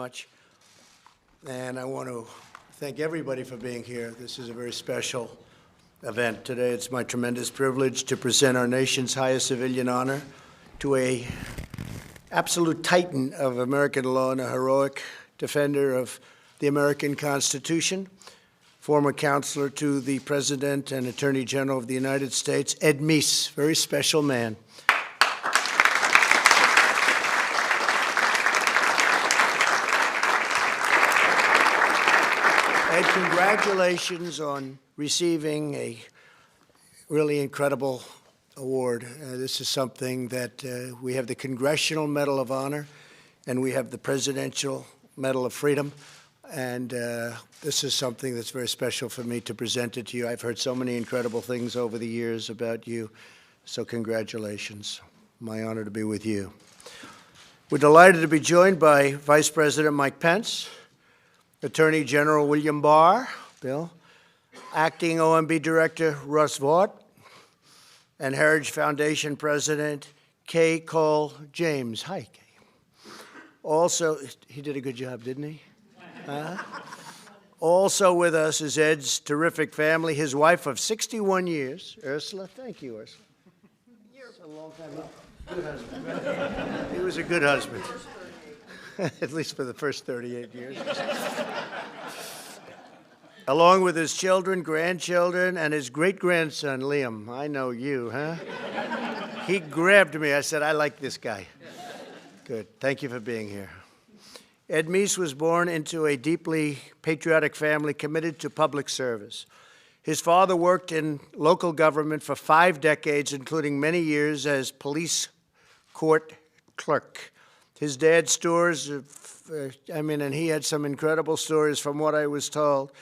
much. And I want to thank everybody for being here. This is a very special event today. It's my tremendous privilege to present our nation's highest civilian honor to a absolute titan of American law and a heroic defender of the American Constitution, former counselor to the President and Attorney General of the United States, Ed Meese, very special man. Ed, congratulations on receiving a really incredible award. This is something that we have the Congressional Medal of Honor and we have the Presidential Medal of Freedom. And this is something that's very special for me to present it to you. I've heard so many incredible things over the years about you, so congratulations. My honor to be with you. We're delighted to be joined by Vice President Mike Pence, Attorney General William Barr, Bill, Acting OMB Director Russ Vought, and Heritage Foundation President Kay Cole James. Hi, Kay. Also, he did a good job, didn't he? Also with us is Ed's terrific family, his wife of 61 years, Ursula. Thank you, Ursula. It's a long time. Good husband. He was a good husband, at least for the first 38 years. Along with his children, grandchildren, and his great-grandson, Liam. I know you, huh? He grabbed me. I said, I like this guy. Good. Thank you for being here. Ed Meese was born into a deeply patriotic family committed to public service. His father worked in local government for 5 decades, including many years as police court clerk. His dad's stories, and he had some incredible stories from what I was told.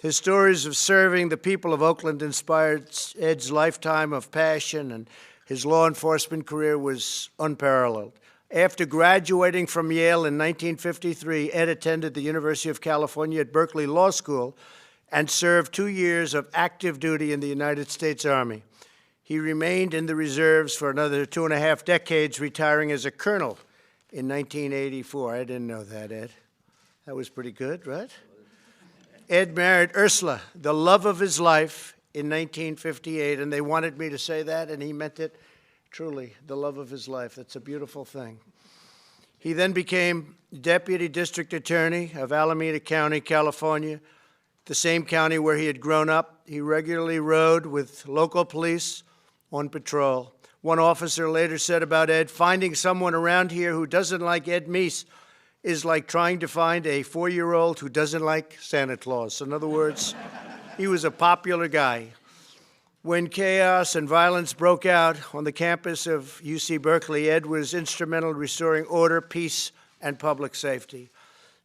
His stories of serving the people of Oakland inspired Ed's lifetime of passion, and his law enforcement career was unparalleled. After graduating from Yale in 1953, Ed attended the University of California at Berkeley Law School and served 2 years of active duty in the United States Army. He remained in the reserves for another 2.5 decades, retiring as a colonel in 1984. I didn't know that, Ed. That was pretty good, right? Ed married Ursula, the love of his life, in 1958, and they wanted me to say that, and he meant it. Truly, the love of his life. That's a beautiful thing. He then became Deputy District Attorney of Alameda County, California, the same county where he had grown up. He regularly rode with local police on patrol. One officer later said about Ed, finding someone around here who doesn't like Ed Meese is like trying to find a 4-year-old who doesn't like Santa Claus. In other words, he was a popular guy. When chaos and violence broke out on the campus of UC Berkeley, Ed was instrumental in restoring order, peace, and public safety.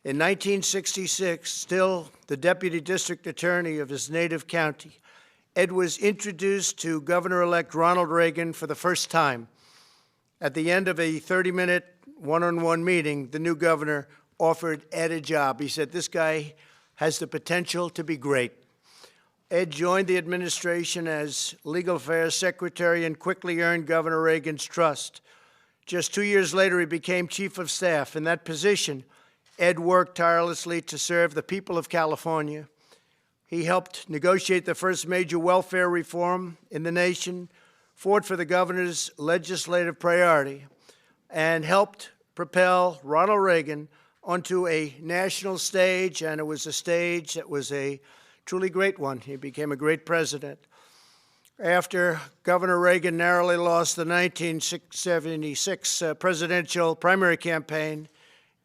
In 1966, still the deputy district attorney of his native county, Ed was introduced to Governor-elect Ronald Reagan for the first time. At the end of a 30-minute one-on-one meeting, the new governor offered Ed a job. He said, this guy has the potential to be great. Ed joined the administration as Legal Affairs Secretary and quickly earned Governor Reagan's trust. Just 2 years later, he became Chief of Staff. In that position, Ed worked tirelessly to serve the people of California. He helped negotiate the first major welfare reform in the nation, fought for the governor's legislative priority, and helped propel Ronald Reagan onto a national stage, and it was a stage that was a truly great one. He became a great president. After Governor Reagan narrowly lost the 1976 presidential primary campaign,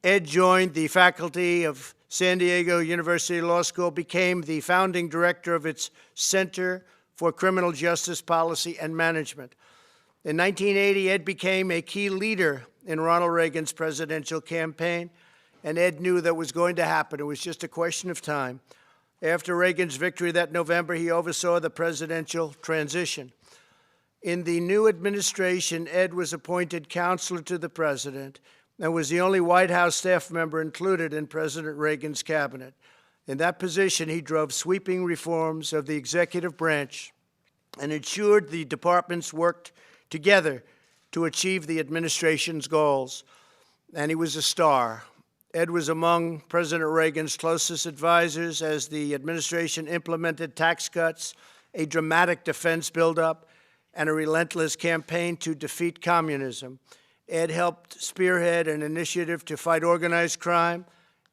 Ed joined the faculty of San Diego University Law School, became the founding director of its Center for Criminal Justice Policy and Management. In 1980, Ed became a key leader in Ronald Reagan's presidential campaign, and Ed knew that was going to happen. It was just a question of time. After Reagan's victory that November, he oversaw the presidential transition. In the new administration, Ed was appointed counselor to the president and was the only White House staff member included in President Reagan's cabinet. In that position, he drove sweeping reforms of the executive branch and ensured the departments worked together to achieve the administration's goals. And he was a star. Ed was among President Reagan's closest advisors as the administration implemented tax cuts, a dramatic defense buildup, and a relentless campaign to defeat communism. Ed helped spearhead an initiative to fight organized crime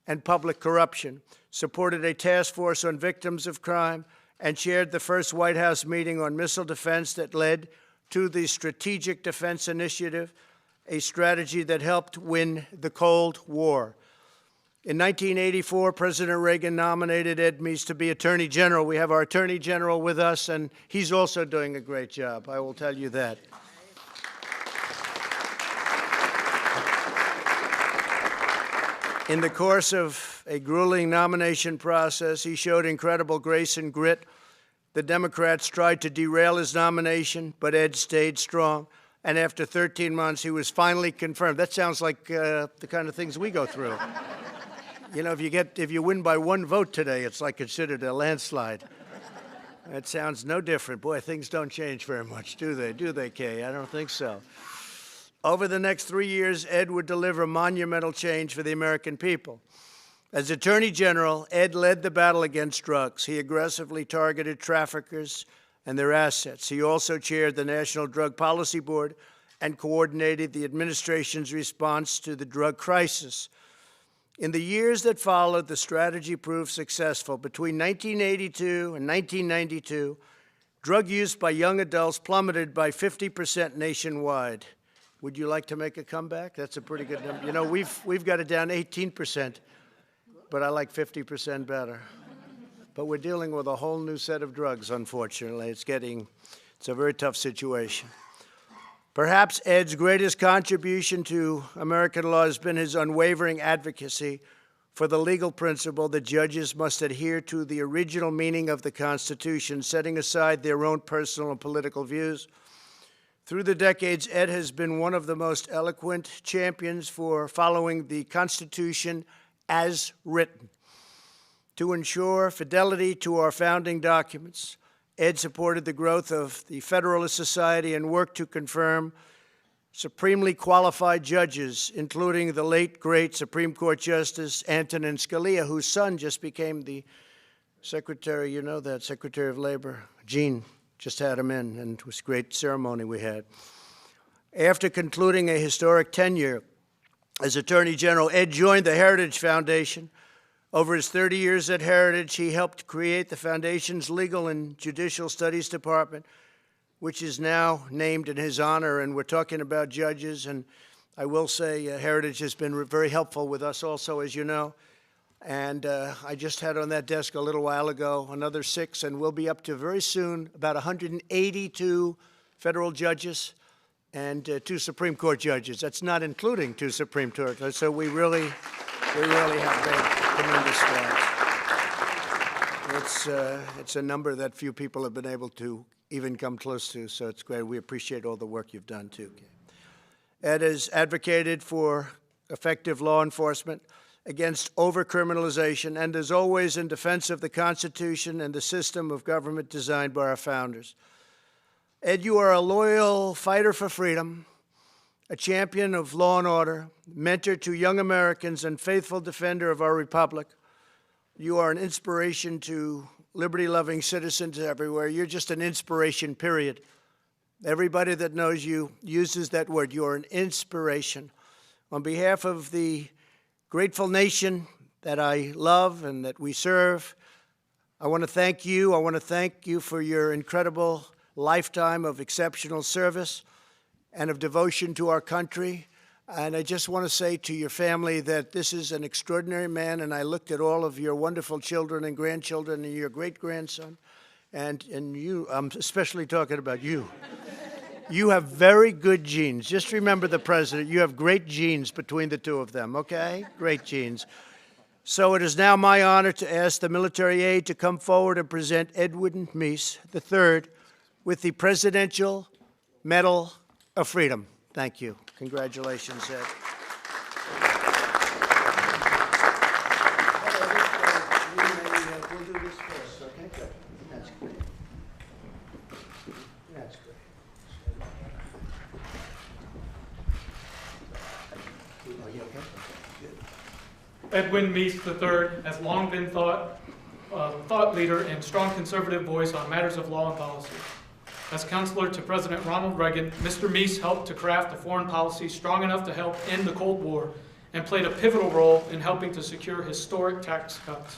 and public corruption, supported a task force on victims of crime, and chaired the first White House meeting on missile defense that led to the Strategic Defense Initiative, a strategy that helped win the Cold War. In 1984, President Reagan nominated Ed Meese to be Attorney General. We have our Attorney General with us, and he's also doing a great job. I will tell you that. In the course of a grueling nomination process, he showed incredible grace and grit. The Democrats tried to derail his nomination, but Ed stayed strong. And after 13 months, he was finally confirmed. That sounds like the kind of things we go through. You know, if you win by one vote today, it's like considered a landslide. That sounds no different. Boy, things don't change very much, do they? Do they, Kay? I don't think so. Over the next 3 years, Ed would deliver monumental change for the American people. As Attorney General, Ed led the battle against drugs. He aggressively targeted traffickers and their assets. He also chaired the National Drug Policy Board and coordinated the administration's response to the drug crisis. In the years that followed, the strategy proved successful. Between 1982 and 1992, drug use by young adults plummeted by 50% nationwide. Would you like to make a comeback? That's a pretty good number. You know, we've got it down 18%, but I like 50% better. But we're dealing with a whole new set of drugs, unfortunately. It's a very tough situation. Perhaps Ed's greatest contribution to American law has been his unwavering advocacy for the legal principle that judges must adhere to the original meaning of the Constitution, setting aside their own personal and political views. Through the decades, Ed has been one of the most eloquent champions for following the Constitution as written. To ensure fidelity to our founding documents, Ed supported the growth of the Federalist Society and worked to confirm supremely qualified judges, including the late, great Supreme Court Justice Antonin Scalia, whose son just became the Secretary, you know that, Secretary of Labor. Gene just had him in, and it was a great ceremony we had. After concluding a historic tenure as Attorney General, Ed joined the Heritage Foundation. Over his 30 years at Heritage, he helped create the foundation's Legal and Judicial Studies Department, which is now named in his honor. And we're talking about judges, and I will say Heritage has been very helpful with us also, as you know. And I just had on that desk a little while ago another 6, and we'll be up to very soon about 182 federal judges and 2 Supreme Court judges. That's not including 2 Supreme Court judges. So we really have made tremendous strides. It's a number that few people have been able to even come close to, so it's great. We appreciate all the work you've done, too. Ed has advocated for effective law enforcement against overcriminalization and is always in defense of the Constitution and the system of government designed by our founders. Ed, you are a loyal fighter for freedom, a champion of law and order, mentor to young Americans, and faithful defender of our republic. You are an inspiration to liberty-loving citizens everywhere. You're just an inspiration, period. Everybody that knows you uses that word. You are an inspiration. On behalf of the grateful nation that I love and that we serve, I want to thank you. I want to thank you for your incredible lifetime of exceptional service and of devotion to our country. And I just want to say to your family that this is an extraordinary man, and I looked at all of your wonderful children and grandchildren and your great-grandson, and you, I'm especially talking about you. You have very good genes. Just remember the president. You have great genes between the two of them, okay? Great genes. So it is now my honor to ask the military aide to come forward and present Edwin Meese III with the Presidential Medal of Freedom. Thank you. Congratulations, Ed. We'll do this first, okay? Good. That's great. That's great. Are you okay? Good. Edwin Meese III has long been thought leader and strong conservative voice on matters of law and policy. As counselor to President Ronald Reagan, Mr. Meese helped to craft a foreign policy strong enough to help end the Cold War and played a pivotal role in helping to secure historic tax cuts.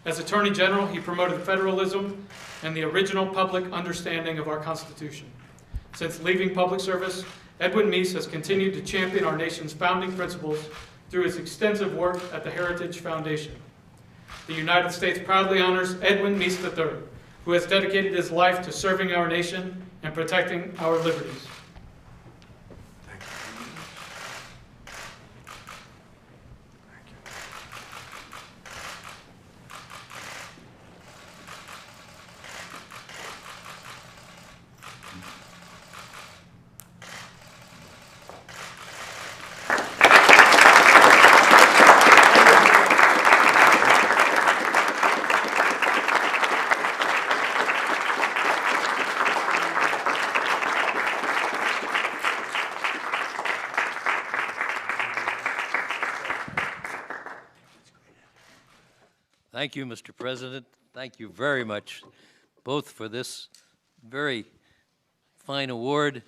As Attorney General, he promoted federalism and the original public understanding of our Constitution. Since leaving public service, Edwin Meese has continued to champion our nation's founding principles through his extensive work at the Heritage Foundation. The United States proudly honors Edwin Meese III, who has dedicated his life to serving our nation and protecting our liberties. Thank you, Mr. President. Thank you very much, both for this very fine award,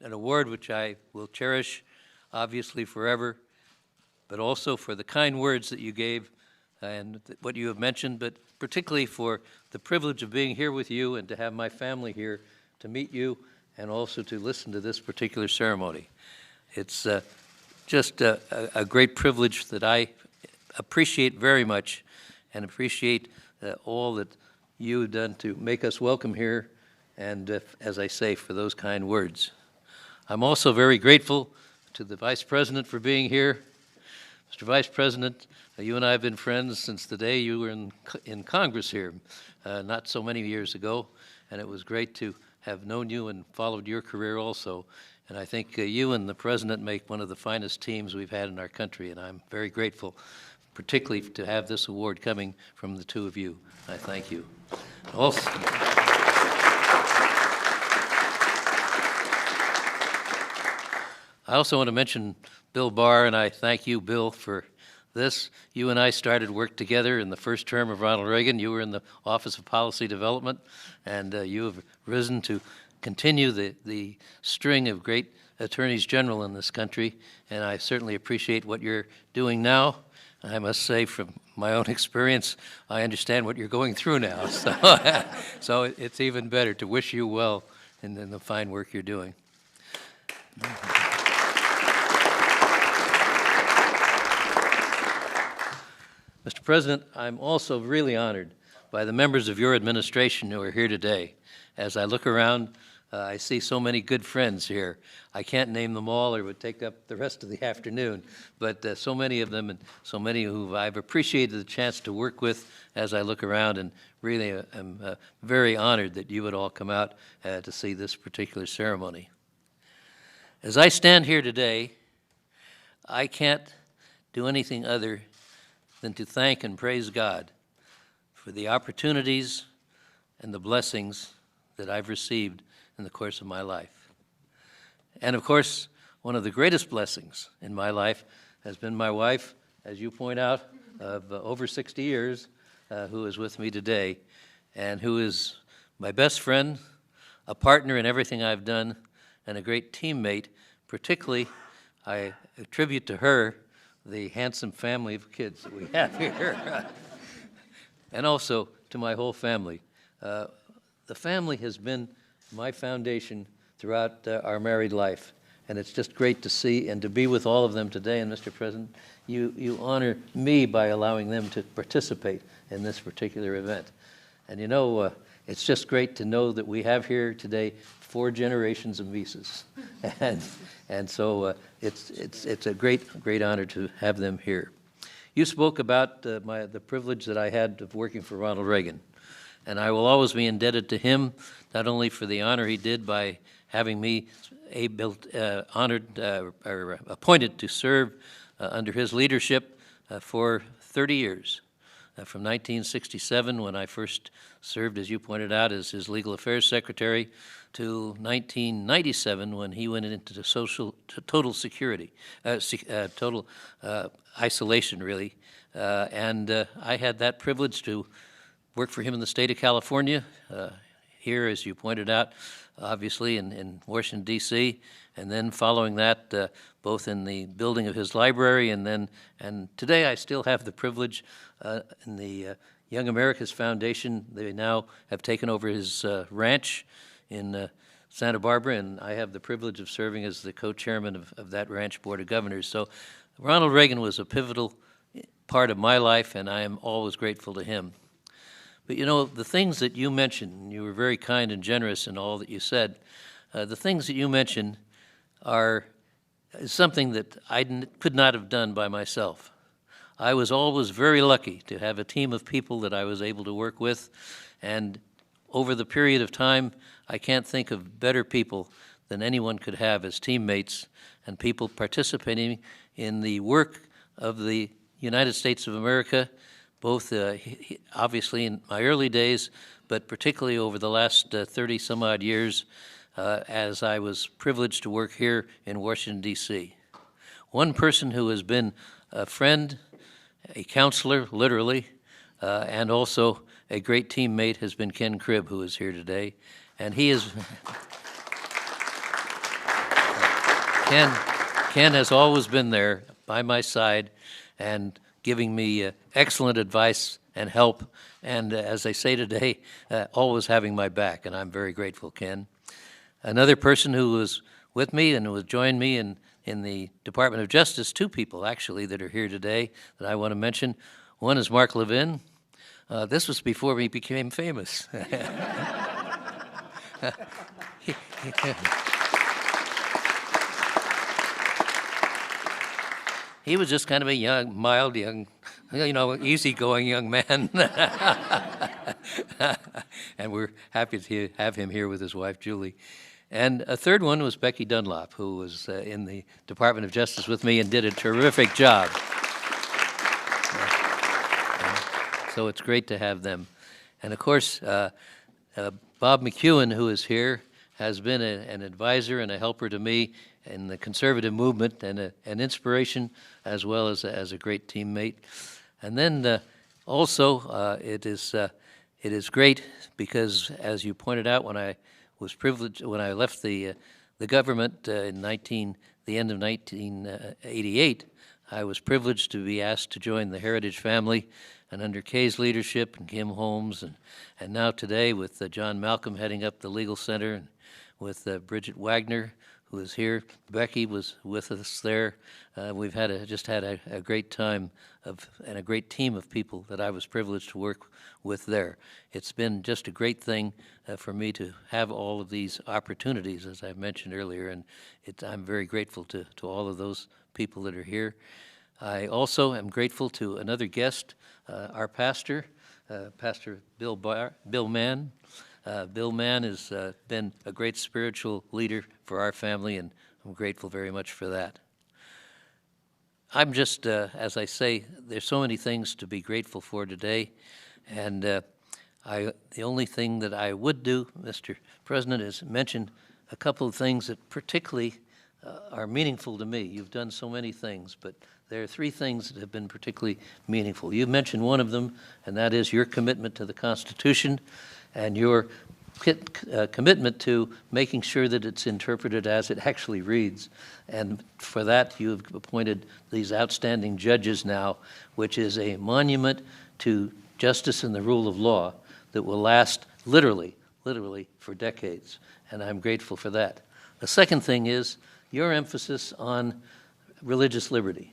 an award which I will cherish, obviously, forever, but also for the kind words that you gave and what you have mentioned, but particularly for the privilege of being here with you and to have my family here to meet you and also to listen to this particular ceremony. It's just a great privilege that I appreciate very much and appreciate all that you have done to make us welcome here and, as I say, for those kind words. I'm also very grateful to the Vice President for being here. Mr. Vice President, you and I have been friends since the day you were in Congress here, not so many years ago, and it was great to have known you and followed your career also. And I think you and the President make one of the finest teams we've had in our country, and I'm very grateful, particularly to have this award coming from the two of you. I thank you. Also, I also want to mention Bill Barr, and I thank you, Bill, for this. You and I started work together in the first term of Ronald Reagan. You were in the Office of Policy Development, and you have risen to continue the string of great attorneys general in this country, and I certainly appreciate what you're doing now. I must say, from my own experience, I understand what you're going through now. So it's even better to wish you well in the fine work you're doing. Mr. President, I'm also really honored by the members of your administration who are here today. As I look around, I see so many good friends here. I can't name them all or it would take up the rest of the afternoon, but so many of them and so many who I've appreciated the chance to work with as I look around, and really am very honored that you would all come out to see this particular ceremony. As I stand here today, I can't do anything other than to thank and praise God for the opportunities and the blessings that I've received in the course of my life. And of course, one of the greatest blessings in my life has been my wife, as you point out, of over 60 years, who is with me today, and who is my best friend, a partner in everything I've done, and a great teammate. Particularly, I attribute to her the handsome family of kids that we have here, and also to my whole family. The family has been my foundation throughout our married life, and it's just great to see and to be with all of them today. And Mr. President, you honor me by allowing them to participate in this particular event. And you know, it's just great to know that we have here today 4 generations of Meeses, and so it's a great honor to have them here. You spoke about the privilege that I had of working for Ronald Reagan. And I will always be indebted to him, not only for the honor he did by having me appointed to serve under his leadership for 30 years. from 1967, when I first served, as you pointed out, as his Legal Affairs Secretary, to 1997, when he went into the total security, total isolation, really. And I had that privilege to work for him in the state of California, here, as you pointed out, obviously in Washington, D.C., and then following that, both in the building of his library, and today I still have the privilege in the Young America's Foundation. They now have taken over his ranch in Santa Barbara, and I have the privilege of serving as the co-chairman of that ranch board of governors. So Ronald Reagan was a pivotal part of my life, and I am always grateful to him. But you know, the things that you mentioned, and you were very kind and generous in all that you said, the things that you mentioned are something that I could not have done by myself. I was always very lucky to have a team of people that I was able to work with, and over the period of time, I can't think of better people than anyone could have as teammates and people participating in the work of the United States of America, both obviously in my early days, but particularly over the last 30-some-odd years as I was privileged to work here in Washington, D.C. One person who has been a friend, a counselor, literally, and also a great teammate has been Ken Cribb, who is here today. And he is... Ken has always been there by my side and giving me excellent advice and help, and as I say today, always having my back, and I'm very grateful, Ken. Another person who was with me and who has joined me in the Department of Justice, two people actually that are here today that I want to mention. One is Mark Levin. This was before he became famous. He was just kind of a young, mild, young, easygoing young man. And we're happy to have him here with his wife, Julie. And a third one was Becky Dunlop, who was in the Department of Justice with me and did a terrific job. So it's great to have them. And of course, Bob McEwen, who is here, has been an advisor and a helper to me in the conservative movement and an inspiration as well as a great teammate. And then also it is great because, as you pointed out, when I was privileged, when I left the government in the end of 1988, I was privileged to be asked to join the Heritage family, and under Kay's leadership and Kim Holmes, and now today with John Malcolm heading up the Legal Center, and with Bridget Wagner, who is here. Becky was with us there. We've just had a great time and a great team of people that I was privileged to work with there. It's been just a great thing for me to have all of these opportunities, as I mentioned earlier, and I'm very grateful to all of those people that are here. I also am grateful to another guest, our pastor, Pastor Bill Mann. Bill Mann has been a great spiritual leader for our family, and I'm grateful very much for that. I'm just, as I say, there's so many things to be grateful for today, and the only thing that I would do, Mr. President, is mention a couple of things that particularly are meaningful to me. You've done so many things, but there are three things that have been particularly meaningful. You mentioned one of them, and that is your commitment to the Constitution and your commitment to making sure that it's interpreted as it actually reads. And for that, you've appointed these outstanding judges now, which is a monument to justice and the rule of law that will last literally for decades. And I'm grateful for that. The second thing is your emphasis on religious liberty.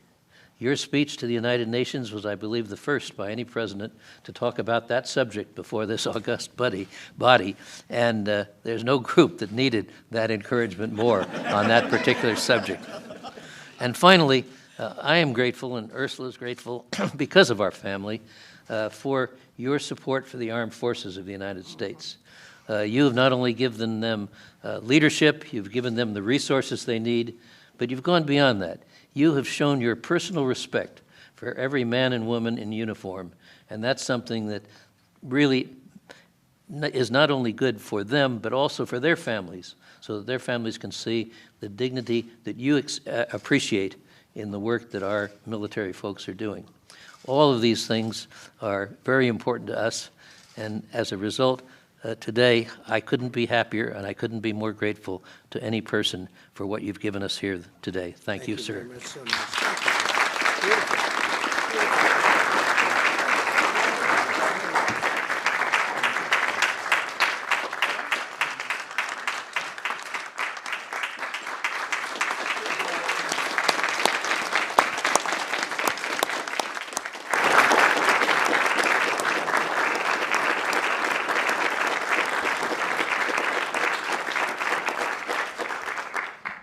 Your speech to the United Nations was, I believe, the first by any president to talk about that subject before this august body, and there's no group that needed that encouragement more on that particular subject. And finally, I am grateful, and Ursula's grateful, because of our family, for your support for the armed forces of the United States. You have not only given them leadership, you've given them the resources they need, but you've gone beyond that. You have shown your personal respect for every man and woman in uniform. And that's something that really is not only good for them, but also for their families, so that their families can see the dignity that you appreciate in the work that our military folks are doing. All of these things are very important to us, and as a result, today, I couldn't be happier and I couldn't be more grateful to any person for what you've given us here today. Thank you, sir. Very much so much. Thank you. Beautiful.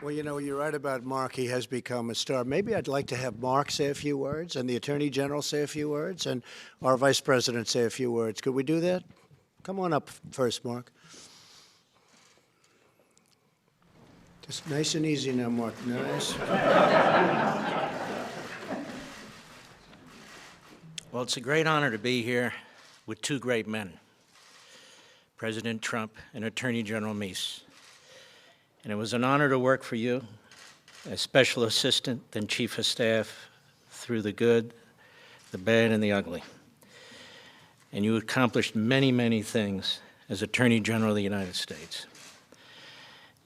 Well, you know, you're right about Mark. He has become a star. Maybe I'd like to have Mark say a few words, and the Attorney General say a few words, and our Vice President say a few words. Could we do that? Come on up first, Mark. Just nice and easy now, Mark. Nice. Well, it's a great honor to be here with two great men, President Trump and Attorney General Meese. And it was an honor to work for you as Special Assistant, then Chief of Staff, through the good, the bad, and the ugly. And you accomplished many, many things as Attorney General of the United States.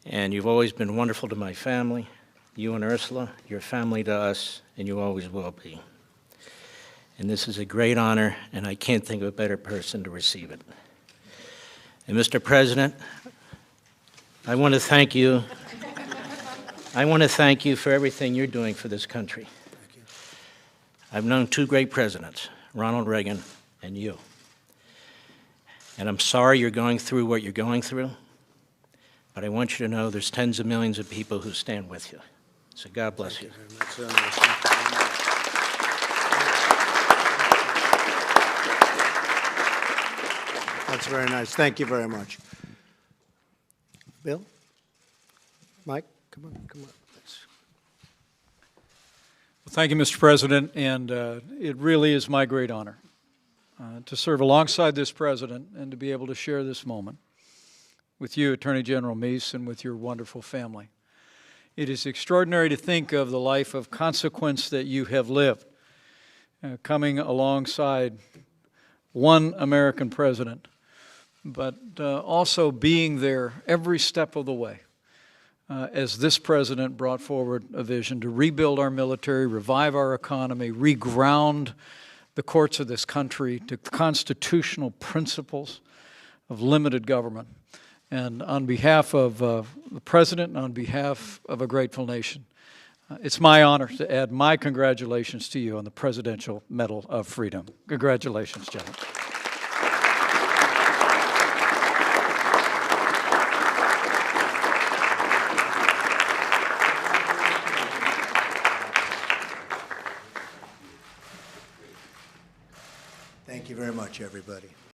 And you've always been wonderful to my family, you and Ursula, your family to us, and you always will be. And this is a great honor, and I can't think of a better person to receive it. And Mr. President, I want to thank you. I want to thank you for everything you're doing for this country. Thank you. I've known two great presidents, Ronald Reagan and you. And I'm sorry you're going through what you're going through, but I want you to know there's tens of millions of people who stand with you. So God bless you. Thank you very much. So nice. Thank you very much. That's very nice. Thank you very much. Bill? Mike? Come on, come on. Well, thank you, Mr. President, and it really is my great honor to serve alongside this president and to be able to share this moment with you, Attorney General Meese, and with your wonderful family. It is extraordinary to think of the life of consequence that you have lived, coming alongside one American president, but also being there every step of the way as this president brought forward a vision to rebuild our military, revive our economy, reground the courts of this country to constitutional principles of limited government. And on behalf of the president and on behalf of a grateful nation, it's my honor to add my congratulations to you on the Presidential Medal of Freedom. Congratulations, gentlemen. Thank you very much, everybody.